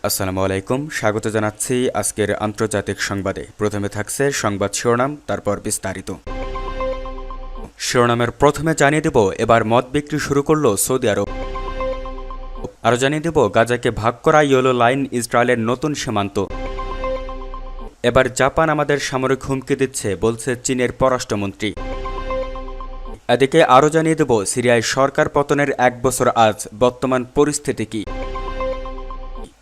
আসসালামু আলাইকুম, স্বাগত জানাচ্ছি আজকের আন্তর্জাতিক সংবাদে। প্রথমে থাকছে সংবাদ শিরোনাম, তারপর বিস্তারিত। শিরোনামের প্রথমে জানিয়ে দেব, এবার মদ বিক্রি শুরু করল সৌদি আরব। আরও জানিয়ে দেব, গাজাকে ভাগ করা ইয়েলো লাইন ইসরায়েলের নতুন সীমান্ত। এবার জাপান আমাদের সামরিক হুমকি দিচ্ছে, বলছে চীনের পররাষ্ট্রমন্ত্রী। এদিকে আরও জানিয়ে দেব, সিরিয়ায় সরকার পতনের 1 বছর আজ, বর্তমান পরিস্থিতি কি।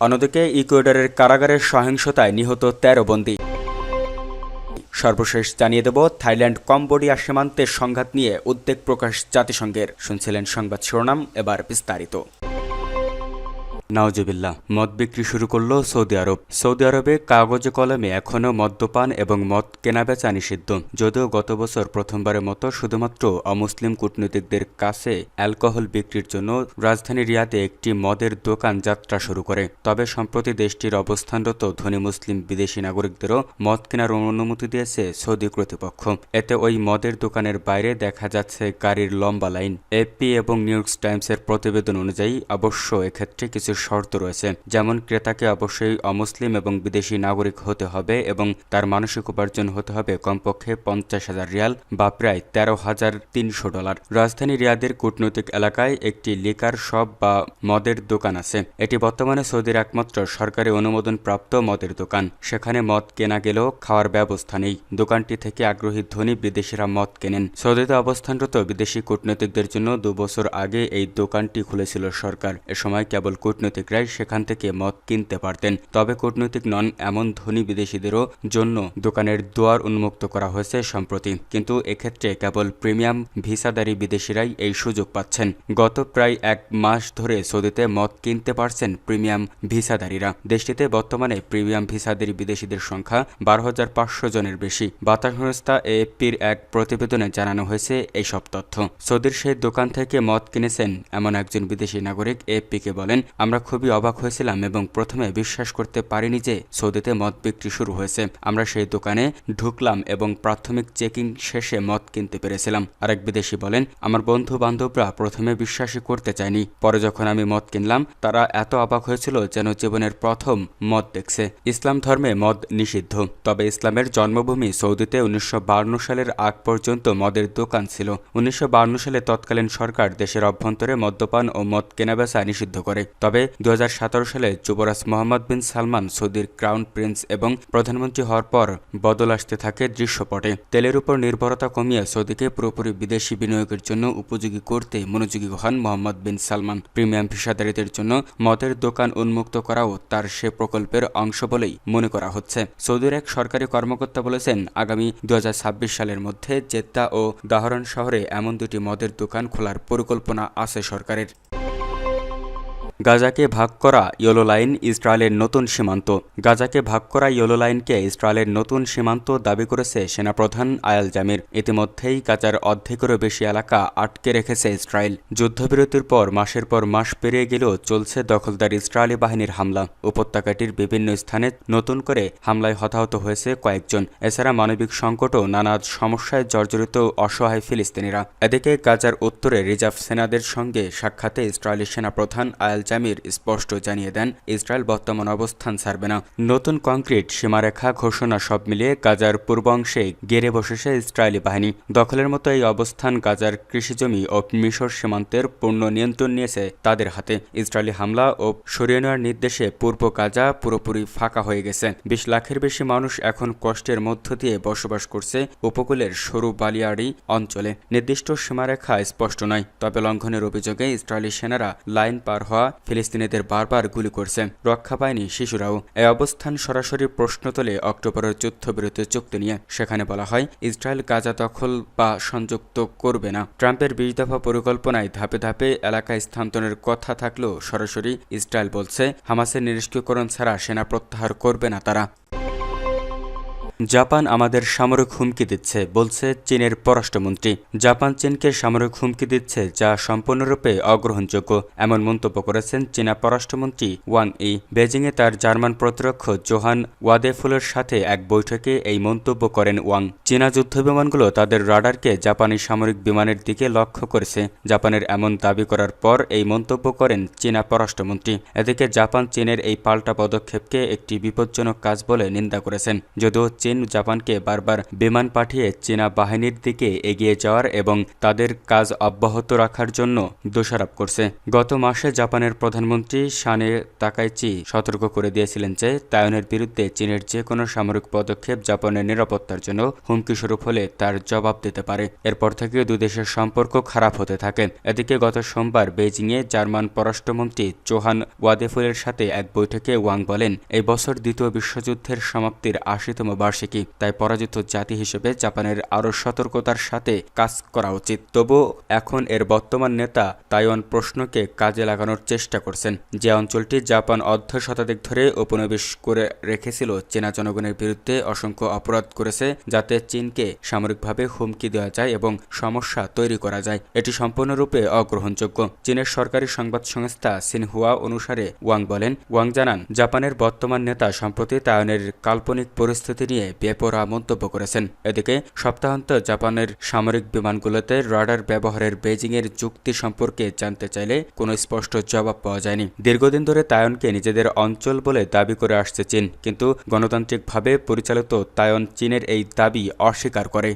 অন্যদিকে ইকুয়েডরের কারাগারের সহিংসতায় নিহত 13 বন্দী। সর্বশেষ জানিয়ে দেব, থাইল্যান্ড কম্বোডিয়া সীমান্তের সংঘাত নিয়ে উদ্বেগ প্রকাশ জাতিসংঘের। শুনছিলেন সংবাদ শিরোনাম, এবার বিস্তারিত। নাউজুবিল্লাহ, মদ বিক্রি শুরু করল সৌদি আরব। সৌদি আরবে কাগজে কলমে এখনও মদ্যপান এবং মদ কেনাবেচা নিষিদ্ধ, যদিও গত বছর প্রথমবারের মতো শুধুমাত্র অমুসলিম কূটনীতিকদের কাছে অ্যালকোহল বিক্রির জন্য রাজধানী রিয়াদে একটি মদের দোকান যাত্রা শুরু করে। তবে সম্প্রতি দেশটির অবস্থানরত ধনী মুসলিম বিদেশি নাগরিকদেরও মদ কেনার অনুমতি দিয়েছে সৌদি কর্তৃপক্ষ। এতে ওই মদের দোকানের বাইরে দেখা যাচ্ছে গাড়ির লম্বা লাইন। এপি এবং নিউ ইয়র্ক টাইমসের প্রতিবেদন অনুযায়ী অবশ্য এক্ষেত্রে কিছু শর্ত রয়েছে, যেমন ক্রেতাকে অবশ্যই অমুসলিম এবং বিদেশি নাগরিক হতে হবে এবং তার মানসিক উপার্জন হতে হবে কমপক্ষে 50,000 রিয়াল বা প্রায় $13,300। রাজধানী রিয়াদের কূটনৈতিক এলাকায় একটি লিকার শপ বা মদের দোকান আছে। এটি বর্তমানে সৌদির একমাত্র সরকারি অনুমোদন প্রাপ্ত মদের দোকান। সেখানে মদ কেনা গেলেও খাওয়ার ব্যবস্থা নেই। দোকানটি থেকে আগ্রহী ধনী বিদেশিরা মদ কেনেন। সৌদিতে অবস্থানরত বিদেশি কূটনীতিকদের জন্য 2 বছর আগে এই দোকানটি খুলেছিল সরকার। এ সময় কেবল কূটনীতিকরাই সেখান থেকে মদ কিনতে পারতেন। তবে কূটনৈতিক নন এমন ধনী বিদেশিদেরও জন্য দোকানের দুয়ার উন্মুক্ত করা হয়েছে সম্প্রতি, কিন্তু এক্ষেত্রে কেবল প্রিমিয়াম ভিসাধারী বিদেশিরাই এই সুযোগ পাচ্ছেন। গত প্রায় 1 মাস ধরে সৌদিতে মদ কিনতে পারছেন প্রিমিয়াম ভিসাধারীরা। দেশটিতে বর্তমানে প্রিমিয়াম ভিসাধারী বিদেশিদের সংখ্যা 12,500 জনের বেশি। বার্তা সংস্থা এএফপির এক প্রতিবেদনে জানানো হয়েছে এইসব তথ্য। সৌদির সেই দোকান থেকে মদ কিনেছেন এমন একজন বিদেশি নাগরিক এএফপিকে বলেন, আমরা খুবই অবাক হয়েছিলাম এবং প্রথমে বিশ্বাস করতে পারিনি যে সৌদিতে মদ বিক্রি শুরু হয়েছে। আমরা সেই দোকানে ঢুকলাম এবং প্রাথমিক চেকিং শেষে মদ কিনতে পেরেছিলাম। আরেক বিদেশি বলেন, আমার বন্ধু বান্ধবরা প্রথমে বিশ্বাসই করতে চায়নি, পরে যখন আমি মদ কিনলাম তারা এত অবাক হয়েছিল যেন জীবনের প্রথম মদ দেখছে। ইসলাম ধর্মে মদ নিষিদ্ধ, তবে ইসলামের জন্মভূমি সৌদিতে 1952 সালের আগ পর্যন্ত মদের দোকান ছিল। 1952 সালে তৎকালীন সরকার দেশের অভ্যন্তরে মদ্যপান ও মদ কেনাবেচা নিষিদ্ধ করে। তবে 2017 সালে যুবরাজ মোহাম্মদ বিন সালমান সৌদির ক্রাউন প্রিন্স এবং প্রধানমন্ত্রী হওয়ার পর বদল আসতে থাকে দৃশ্যপটে। তেলের উপর নির্ভরতা কমিয়ে সৌদিকে পুরোপুরি বিদেশি বিনিয়োগের জন্য উপযোগী করতে মনোযোগী হন মোহাম্মদ বিন সালমান। প্রিমিয়াম পেশাদারীদের জন্য মদের দোকান উন্মুক্ত করাও তার সে প্রকল্পের অংশ বলেই মনে করা হচ্ছে। সৌদির এক সরকারি কর্মকর্তা বলেছেন, আগামী 2026 সালের মধ্যে জেদ্দা ও দাহরান শহরে এমন 2টি মদের দোকান খোলার পরিকল্পনা আছে সরকারের। গাজাকে ভাগ করা ইয়েলো লাইন ইসরায়েলের নতুন সীমান্ত। গাজাকে ভাগ করা ইয়েলো লাইনকে ইসরায়েলের নতুন সীমান্ত দাবি করেছে সেনাপ্রধান আয়াল জামির। ইতিমধ্যেই গাজার অর্ধেকেরও বেশি এলাকা আটকে রেখেছে ইসরায়েল। যুদ্ধবিরতির পর মাস পেরিয়ে গেলেও চলছে দখলদার ইসরায়েলি বাহিনীর হামলা। উপত্যকাটির বিভিন্ন স্থানে নতুন করে হামলায় হতাহত হয়েছে কয়েকজন। এছাড়া মানবিক সংকটও নানা সমস্যায় জর্জরিত অসহায় ফিলিস্তিনিরা। এদিকে গাজার উত্তরে রিজার্ভ সেনাদের সঙ্গে সাক্ষাতে ইসরায়েলি সেনাপ্রধান আয়াল জামির স্পষ্ট জানিয়ে দেন, ইসরায়েল বর্তমান অবস্থান ছাড়বে না। নতুন কংক্রিট সীমারেখা ঘোষণা সব মিলিয়ে গাজার পূর্বাংশে গেড়ে বসেছে ইসরায়েলি বাহিনী। দখলের মতো এই অবস্থান গাজার কৃষিজমি ও মিশর সীমান্তের পূর্ণ নিয়ন্ত্রণ নিয়েছে তাদের হাতে। ইসরায়েলি হামলা ও সরিয়ে নেওয়ার নির্দেশে পূর্ব গাজা পুরোপুরি ফাঁকা হয়ে গেছে। 20 লাখের বেশি মানুষ এখন কষ্টের মধ্য দিয়ে বসবাস করছে উপকূলের সরু বালিয়াড়ি অঞ্চলে। নির্দিষ্ট সীমারেখা স্পষ্ট নয়, তবে লঙ্ঘনের অভিযোগে ইসরায়েলি সেনারা লাইন পার হওয়া ফিলিস্তিনিদের বারবার গুলি করছে, রক্ষা পায়নি শিশুরাও। এই অবস্থান সরাসরি প্রশ্ন তোলে অক্টোবরের যুদ্ধবিরতি চুক্তি নিয়ে। সেখানে বলা হয়, ইসরায়েল গাজা দখল বা সংযুক্ত করবে না। ট্রাম্পের 20 দফা পরিকল্পনায় ধাপে ধাপে এলাকা স্থানান্তরের কথা থাকলেও সরাসরি ইসরায়েল বলছে, হামাসের নিষ্ক্রিয়করণ ছাড়া সেনা প্রত্যাহার করবে না তারা। জাপান আমাদের সামরিক হুমকি দিচ্ছে, বলছে চীনের পররাষ্ট্রমন্ত্রী। জাপান চীনকে সামরিক হুমকি দিচ্ছে, যা সম্পূর্ণরূপে অগ্রহণযোগ্য, এমন মন্তব্য করেছেন চীনা পররাষ্ট্রমন্ত্রী ওয়াং ই। বেজিংয়ে তার জার্মান প্রতিরক্ষক জোহান ওয়াদেফুলের সাথে এক বৈঠকে এই মন্তব্য করেন ওয়াং। চীনা যুদ্ধবিমানগুলো তাদের রাডারকে জাপানি সামরিক বিমানের দিকে লক্ষ্য করেছে। জাপানের এমন দাবি করার পর এই মন্তব্য করেন চীনা পররাষ্ট্রমন্ত্রী। এদিকে জাপান চীনের এই পাল্টা পদক্ষেপকে একটি বিপজ্জনক কাজ বলে নিন্দা করেছেন। যদিও চীন জাপানকে বারবার বিমান পাঠিয়ে চীনা বাহিনীর দিকে এগিয়ে যাওয়ার এবং তাদের কাজ অব্যাহত রাখার জন্য দোষারোপ করছে। গত মাসে জাপানের প্রধানমন্ত্রী সানে তাকাইচি সতর্ক করে দিয়েছিলেন যে তাইওয়ানের বিরুদ্ধে চীনের যে কোনো সামরিক পদক্ষেপ জাপানের নিরাপত্তার জন্য হুমকিস্বরূপ হলে তার জবাব দিতে পারে। এরপর থেকে দুই দেশের সম্পর্ক খারাপ হতে থাকে। এদিকে গত সোমবার বেজিংয়ে জার্মান পররাষ্ট্রমন্ত্রী জোহান ওয়াদেফুলের সাথে এক বৈঠকে ওয়াং বলেন, এই বছর দ্বিতীয় বিশ্বযুদ্ধের সমাপ্তির ৮০তম বার্ষিকী, তাই পরাজিত জাতি হিসেবে জাপানের আরও সতর্কতার সাথে কাজ করা উচিত। তবুও এখন এর বর্তমান নেতা তাইওয়ান প্রশ্নকে কাজে লাগানোর চেষ্টা করছেন, যে অঞ্চলটি জাপান অর্ধ শতাধিক ধরে উপনিবেশ করে রেখেছিল। চীনা জনগণের বিরুদ্ধে অসংখ্য অপরাধ করেছে, যাতে চীনকে সামরিকভাবে হুমকি দেওয়া যায় এবং সমস্যা তৈরি করা যায়। এটি সম্পূর্ণরূপে অগ্রহণযোগ্য। চীনের সরকারি সংবাদ সংস্থা সিনহুয়া অনুসারে ওয়াং বলেন, ওয়াং জানান, জাপানের বর্তমান নেতা সম্প্রতি তাইওয়ানের কাল্পনিক পরিস্থিতি নিয়ে বেপরোয়া মন্তব্য করেছেন। এদিকে সপ্তাহান্ত জাপানের সামরিক বিমানগুলোতে রাডার ব্যবহারের বেজিংয়ের যুক্তি সম্পর্কে জানতে চাইলে কোনো স্পষ্ট জবাব পাওয়া যায়নি। দীর্ঘদিন ধরে তাইওয়ানকে নিজেদের অঞ্চল বলে দাবি করে আসছে চীন, কিন্তু গণতান্ত্রিকভাবে পরিচালিত তাইওয়ান চীনের এই দাবি অস্বীকার করে।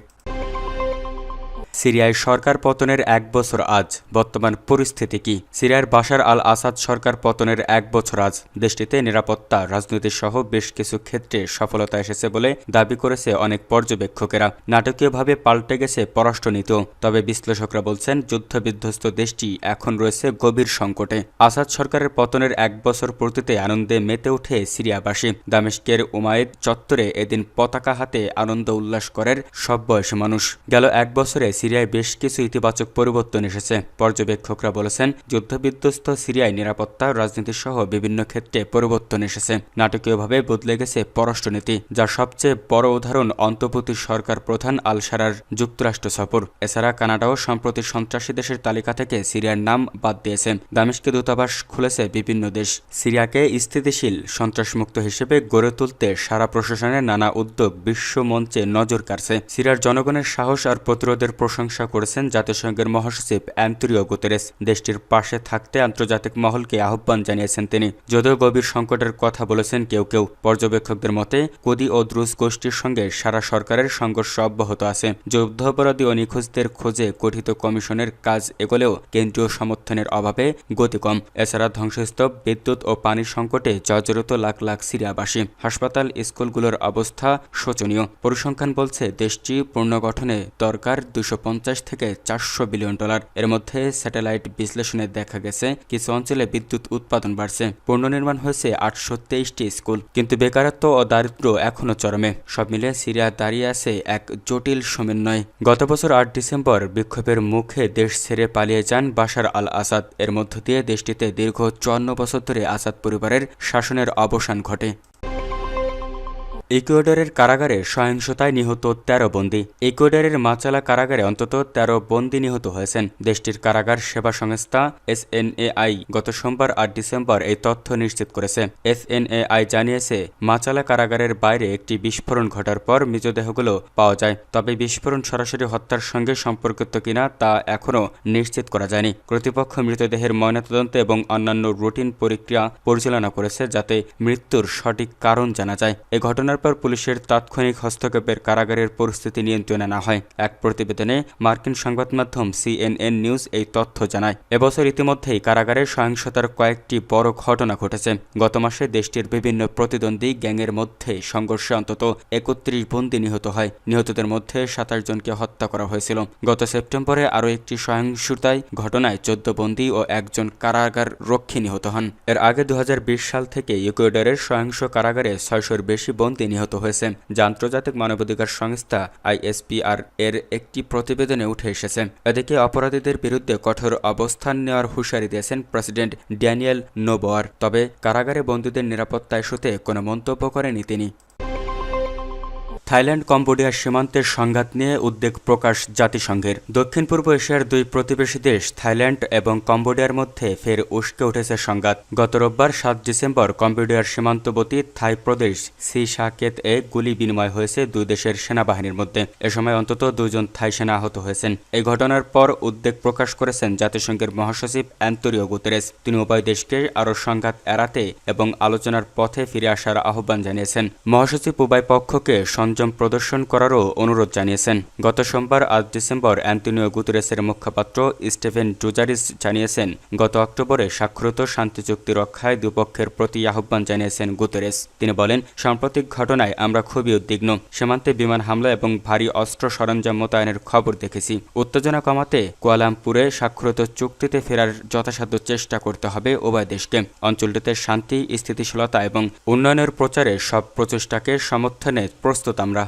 সিরিয়ায় সরকার পতনের ১ বছর আজ, বর্তমান পরিস্থিতি কি? সিরিয়ার বাশার আল আসাদ সরকার পতনের ১ বছর আজ। দেশটিতে নিরাপত্তা, রাজনীতি সহ বেশ কিছু ক্ষেত্রে সফলতা এসেছে বলে দাবি করেছে অনেক পর্যবেক্ষকেরা। নাটকীয়ভাবে পাল্টে গেছে পররাষ্ট্রনীতিও। তবে বিশ্লেষকরা বলছেন, যুদ্ধবিধ্বস্ত দেশটি এখন রয়েছে গভীর সংকটে। আসাদ সরকারের পতনের ১ বছর পূর্তিতে আনন্দে মেতে ওঠে সিরিয়াবাসী। দামেস্কের উমায়েদ চত্বরে এদিন পতাকা হাতে আনন্দ উল্লাস করেন সব বয়সী মানুষ। গেল ১ বছরে সিরিয়ায় বেশ কিছু ইতিবাচক পরিবর্তন এসেছে। পর্যবেক্ষকরা বলেছেন, যুদ্ধবিধ্বস্ত সিরিয়ায় নিরাপত্তা, রাজনীতি সহ বিভিন্ন ক্ষেত্রে পরিবর্তন এসেছে। নাটকীয়ভাবে বদলে গেছে পররাষ্ট্রনীতি, যার সবচেয়ে বড় উদাহরণ অন্তর্বর্তী সরকার প্রধান আল সারার যুক্তরাষ্ট্র সফর। এছাড়া কানাডাও সম্প্রতি সন্ত্রাসী দেশের তালিকা থেকে সিরিয়ার নাম বাদ দিয়েছে। দামেস্কে দূতাবাস খুলেছে বিভিন্ন দেশ। সিরিয়াকে স্থিতিশীল, সন্ত্রাসমুক্ত হিসেবে গড়ে তুলতে সারা প্রশাসনের নানা উদ্যোগ বিশ্ব মঞ্চে নজর কাড়ছে। সিরিয়ার জনগণের সাহস আর প্রতিরোধের প্রশংসা করেছেন জাতিসংঘের মহাসচিব অ্যান্তোনিও গুতেরেস। দেশটির পাশে থাকতে আন্তর্জাতিক মহলকে আহ্বান জানিয়েছেন তিনি। যদিও গভীর সংকটের কথা বলেছেন কেউ কেউ। পর্যবেক্ষকদের মতে, কুর্দি ও দ্রুজ গোষ্ঠীর সঙ্গে সারা সরকারের সংঘর্ষ অব্যাহত আছে। যুদ্ধাপরাধী ও নিখোঁজদের খোঁজে গঠিত কমিশনের কাজ এগোলেও কেন্দ্রীয় সমর্থনের অভাবে গতি কম। এছাড়া ধ্বংসস্তূপ, বিদ্যুৎ ও পানির সংকটে জর্জরিত লাখ লাখ সিরিয়াবাসী। হাসপাতাল, স্কুলগুলোর অবস্থা শোচনীয়। পরিসংখ্যান বলছে, দেশটি পুনর্গঠনে দরকার 250 থেকে 400 বিলিয়ন ডলার। এর মধ্যে স্যাটেলাইট বিশ্লেষণে দেখা গেছে কিছু অঞ্চলে বিদ্যুৎ উৎপাদন বাড়ছে। পুনর্নির্মাণ হয়েছে 823টি স্কুল, কিন্তু বেকারত্ব ও দারিদ্র্য এখনো চরমে। সব মিলিয়ে সিরিয়া দাঁড়িয়ে আছে এক জটিল সমন্বয়। গত বছর 8 ডিসেম্বর বিক্ষোভের মুখে দেশ ছেড়ে পালিয়ে যান বাশার আল আসাদ। এর মধ্য দিয়ে দেশটিতে দীর্ঘ 54 বছর ধরে আসাদ পরিবারের শাসনের অবসান ঘটে। ইকুয়েডরের কারাগারে সহিংসতায় নিহত 13 বন্দী। ইকুয়েডরের মাচালা কারাগারে অন্তত 13 বন্দী নিহত হয়েছেন। দেশটির কারাগার সেবা সংস্থা এসএনএআই গত সোমবার 8 ডিসেম্বর এই তথ্য নিশ্চিত করেছে। এসএনএআই জানিয়েছে, মাচালা কারাগারের বাইরে একটি বিস্ফোরণ ঘটার পর মৃতদেহগুলো পাওয়া যায়। তবে বিস্ফোরণ সরাসরি হত্যার সঙ্গে সম্পর্কিত কিনা তা এখনও নিশ্চিত করা যায়নি। কর্তৃপক্ষ মৃতদেহের ময়নাতদন্ত এবং অন্যান্য রুটিন প্রক্রিয়া পরিচালনা করেছে, যাতে মৃত্যুর সঠিক কারণ জানা যায়। এ ঘটনার পর পুলিশের তাৎক্ষণিক হস্তক্ষেপের কারাগারের পরিস্থিতি নিয়ন্ত্রণে আনা হয়। এক প্রতিবেদনে মার্কিন সংবাদ মাধ্যম সিএনএন নিউজ এই তথ্য জানায়। এবছর ইতিমধ্যেই কারাগারে সহিংসতার কয়েকটি বড় ঘটনা ঘটেছে। গত মাসে দেশটির বিভিন্ন প্রতিদ্বন্দ্বী গ্যাংয়ের মধ্যে সংঘর্ষে অন্তত 31 বন্দী নিহত হয়। নিহতদের মধ্যে 27 জনকে হত্যা করা হয়েছিল। গত সেপ্টেম্বরে আরও একটি সহিংসতায় ঘটনায় 14 বন্দী ও একজন কারাগার রক্ষী নিহত হন। এর আগে 2020 সাল থেকে ইকুয়েডরের সহিংস কারাগারে 600-র বেশি বন্দী নিহত হয়েছে, যা আন্তর্জাতিক মানবাধিকার সংস্থা আইএসপিআর এর একটি প্রতিবেদনে উঠে এসেছে। এদিকে অপরাধীদের বিরুদ্ধে কঠোর অবস্থান নেওয়ার হুঁশিয়ারি দিয়েছেন প্রেসিডেন্ট ড্যানিয়েল নোবোয়ার। তবে কারাগারে বন্দীদের নিরাপত্তা ইস্যুতে কোনো মন্তব্য করেনি তিনি। থাইল্যান্ড কম্বোডিয়ার সীমান্তের সংঘাত নিয়ে উদ্বেগ প্রকাশ জাতিসংঘের। দক্ষিণ পূর্ব এশিয়ার দুই প্রতিবেশী দেশ থাইল্যান্ড এবং কম্বোডিয়ার মধ্যে ফের উস্কে উঠেছে সংঘাত। গত রোববার ৭ ডিসেম্বর কম্বোডিয়ার সীমান্তবর্তী থাই প্রদেশ সি সাকেত এ গুলি বিনিময় হয়েছে দুই দেশের সেনাবাহিনীর মধ্যে। এ সময় অন্তত ২ জন থাই সেনা আহত হয়েছেন। এই ঘটনার পর উদ্বেগ প্রকাশ করেছেন জাতিসংঘের মহাসচিব অ্যান্তোনিও গুতেরেস। তিনি উভয় দেশকে আরও সংঘাত এড়াতে এবং আলোচনার পথে ফিরে আসার আহ্বান জানিয়েছেন। মহাসচিব উভয় পক্ষকে সংযম প্রদর্শন করারও অনুরোধ জানিয়েছেন। গত সোমবার ৮ ডিসেম্বর অ্যান্তোনিও গুতেরেসের মুখপাত্র স্টিফেন ডুজারিস জানিয়েছেন, গত অক্টোবরে স্বাক্ষরিত শান্তি চুক্তি রক্ষায় দুপক্ষের প্রতি আহ্বান জানিয়েছেন গুতেরেস। তিনি বলেন, সাম্প্রতিক ঘটনায় আমরা খুবই উদ্বিগ্ন। সীমান্তে বিমান হামলা এবং ভারী অস্ত্র সরঞ্জাম মোতায়েনের খবর দেখেছি। উত্তেজনা কমাতে কুয়ালালামপুরে স্বাক্ষরিত চুক্তিতে ফেরার যথাসাধ্য চেষ্টা করতে হবে উভয় দেশকে। অঞ্চলটিতে শান্তি, স্থিতিশীলতা এবং উন্নয়নের প্রচারে সব প্রচেষ্টাকে সমর্থনে প্রস্তুত আমরা।